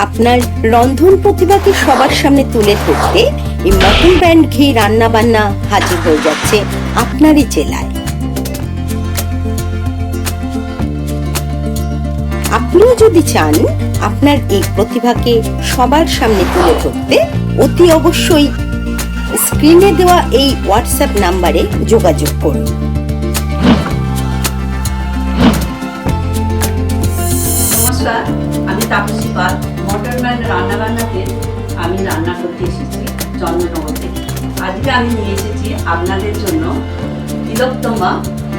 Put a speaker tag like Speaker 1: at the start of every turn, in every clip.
Speaker 1: আপনার রন্ধন প্রতিভাকে সবার সামনে তুলে ধরতে এই মটন ব্যান্ড ঘি রান্না বান্না হাজির হয়ে যাচ্ছে আপনারই জেলায়। আপনিও যদি চান আপনার এই প্রতিভাকে সবার সামনে তুলে ধরতে, অতি অবশ্যই স্ক্রিনে দেওয়া এই হোয়াটসঅ্যাপ নাম্বারে যোগাযোগ করুন।
Speaker 2: নমস্কার, আমি তাপসী পাল। মটন ব্যান্ড রান্নাবান্নাতে আমি রান্না করতে এসেছি চন্দ্রনগর থেকে। আজকে আমি নিয়ে এসেছি আপনাদের জন্য তিলোত্তমা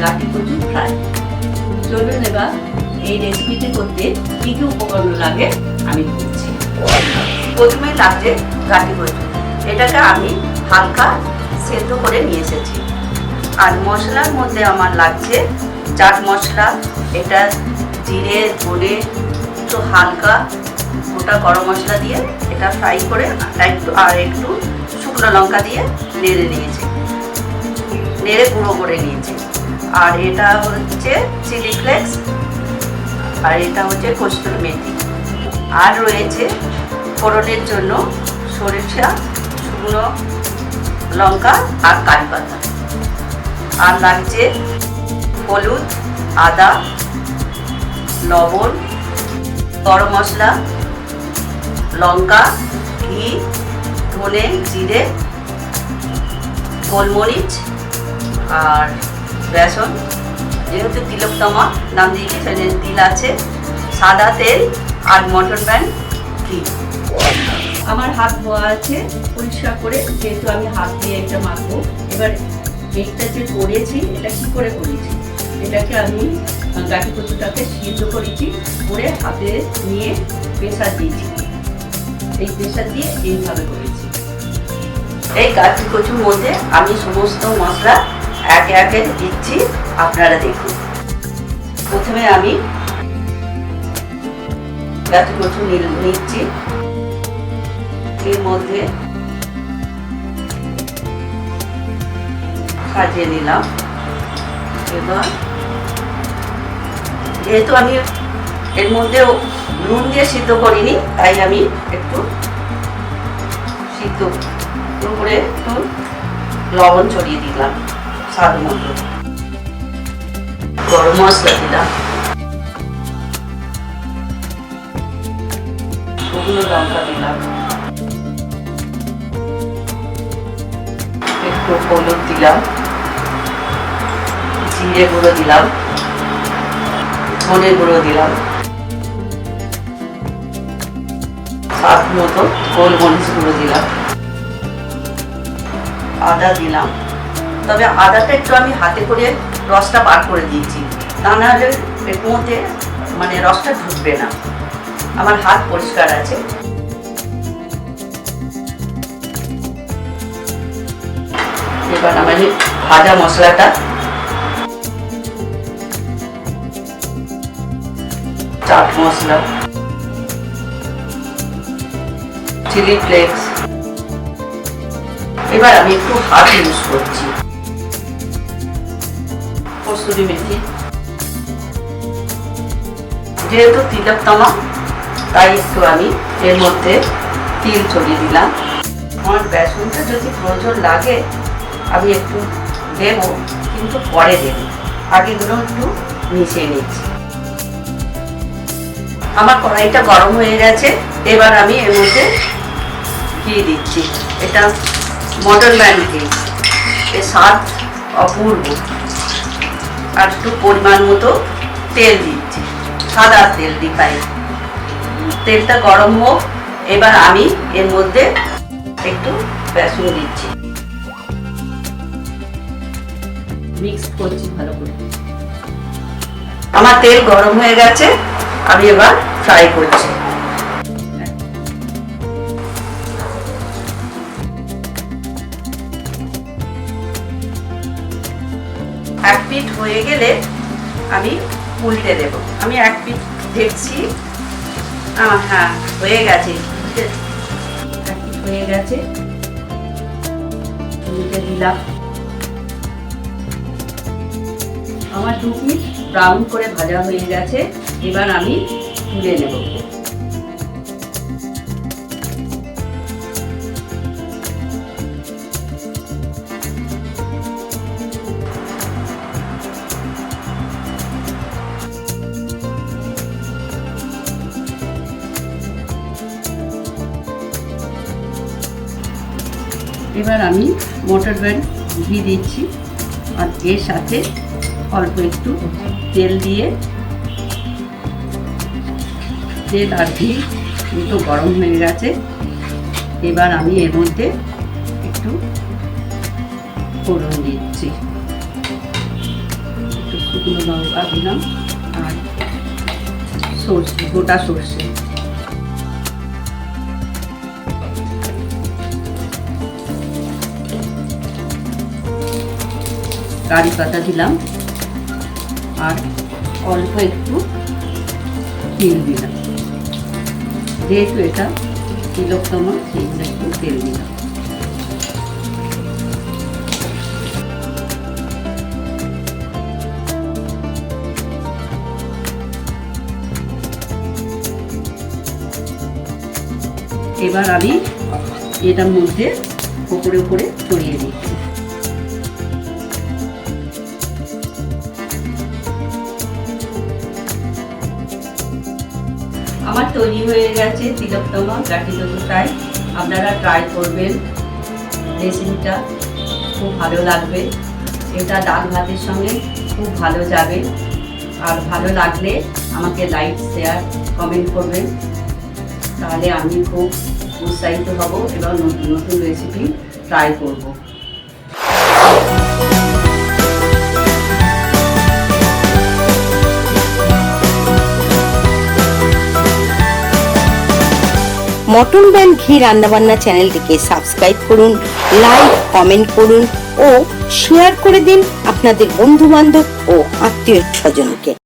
Speaker 2: গাটি কচু ফ্রাই। চলুন এবার এই রেসিপিটি করতে কী কী উপকরণ লাগে আমি বলছি। প্রথমে লাগছে গাটি কচু, এটাকে আমি হালকা সেদ্ধ করে নিয়ে এসেছি। আর মশলার মধ্যে আমার লাগছে চাট মশলা, এটা জিরে ধনে একটু হালকা গোটা গরম মশলা দিয়ে এটা ফ্রাই করে একটু শুকনো লঙ্কা দিয়ে নেড়ে নিয়েছি, নেড়ে গুঁড়ো করে নিয়েছি। আর এটা হচ্ছে চিলি ফ্লেক্স, আর এটা হচ্ছে কস্তুরি মেথি। আর রয়েছে ফোড়নের জন্য সরিষা, শুকনো লঙ্কা আর কারি পাতা। আর লাগছে হলুদ, আদা, লবণ, গরম মশলা, লঙ্কা, ঘি, ধনে, জিরে, গোলমরিচ আর বেসন। যেহেতু তিলোত্তমা নাম দিয়েছি সেখানে তিল আছে, সাদা তেল আর মটন ব্যান্ড ঘি। আমার হাত ধোয়া আছে পরিষ্কার করে, যেহেতু আমি হাত দিয়ে এটা মাখবো। এবার এইটা যে করেছি এটা কি করে করেছি, এটাকে আমি গাটি কচুটাকে সিদ্ধ করেছি, করে হাতে নিয়ে প্রেসার দিয়েছি। এই প্রেসার দিয়ে এইভাবে করেছি। এই গাটি কচুর মধ্যে আমি সমস্ত মশলা একে একে দিচ্ছি, আপনারা দেখুন। প্রথমে আমি গাটি কচু নিচ্ছি, এর মধ্যে সাজিয়ে নিলাম। এবার যেহেতু আমি এর মধ্যে নুন দিয়ে সিদ্ধ করিনি, তাই আমি একটু সিদ্ধ করে একটু লবণ ছড়িয়ে দিলাম স্বাদ মতো। গরম মশলা দিলাম, শুকনো লঙ্কা দিলাম, একটু হলুদ দিলাম, জিরে গুঁড়ো দিলাম, ধনে গুঁড়ো দিলাম, স্বাদ মতো গোলমরিচ গুঁড়ো দিলাম, আদা দিলাম। তবে আদাটা একটু আমি হাতে করে রসটা বার করে দিয়েছি, তা নাহলে এর মধ্যে মানে রসটা ঢুকবে না। আমার হাত পরিষ্কার আছে। এবার আমি ভাজা মশলাটা চাট মশলা, চিলি ফ্লেক্স, এবার আমি একটু হাত ইউজ করছি, কসুরি মেথি। যেহেতু তিলোত্তমা তাই একটু আমি এর মধ্যে তিল ছড়িয়ে দিলাম। আমার বেসনটা যদি প্রয়োজন লাগে আমি একটু দেব, কিন্তু পরে দেব, আগেগুলো একটু মিশিয়ে নিচ্ছি। আমার কড়াইটা গরম হয়ে গেছে, এবার আমি এর মধ্যে ঘি দিচ্ছি। এটা মটন ব্যান্ড ঘি, এর স্বাদ অপূর্ব। আর একটু পরিমাণ মতো তেল দিচ্ছি, সাদা তেল দিই। তেলটা গরম হোক, এবার আমি এর মধ্যে একটু বেসন দিচ্ছি, মিক্স করছি ভালো করে। আমার তেল গরম হয়ে গেছে, আমি এবার ফ্রাই করছি। এক পিঠ হয়ে গেলে আমি উল্টে দেব। আমি এক পিঠ দেখছি, হ্যাঁ হয়ে গেছে, এক পিঠ হয়ে গেছে, উল্টে দিলাম। আমার 2 পিঠ ব্রাউন করে ভাজা হয়ে গেছে, এবার আমি তুলে নেব। এবার আমি মটর ব্যান ঘি দিচ্ছি, আর এর সাথে অল্প একটু তেল দিয়ে, তেল আর ঘি দুটো গরম হয়ে গেছে। এবার আমি এর মধ্যে একটু ফোড়ন দিচ্ছি, একটু শুকনো লঙ্কা দিলাম আর সর্ষে, গোটা সর্ষে। কারি পাতা দিলাম আর অল্প একটু তেল দিলাম, যেহেতু এটা তিলোত্তমা সেই জন্য একটু তেল দিলাম। এবার আমি এটার মধ্যে উপরে উপরে ছড়িয়ে দিচ্ছি। আমার তৈরি হয়ে গেছে তিলোত্তমা গাঠি লুচি ফ্রাই। আপনারা ট্রাই করবেন, রেসিপিটা খুব ভালো লাগবে। এটা ডাল ভাতের সঙ্গে খুব ভালো যাবে। আর ভালো লাগলে আমাকে লাইক, শেয়ার, কমেন্ট করবেন, তাহলে আমি খুব উৎসাহিত হব এবং নতুন নতুন রেসিপি ট্রাই করব।
Speaker 1: মটন ব্যান ঘি রান্নাবান্না চ্যানেলটিকে সাবস্ক্রাইব করুন, লাইক, কমেন্ট করুন ও শেয়ার করে দিন আপনাদের বন্ধু বান্ধব ও আত্মীয় স্বজনকে।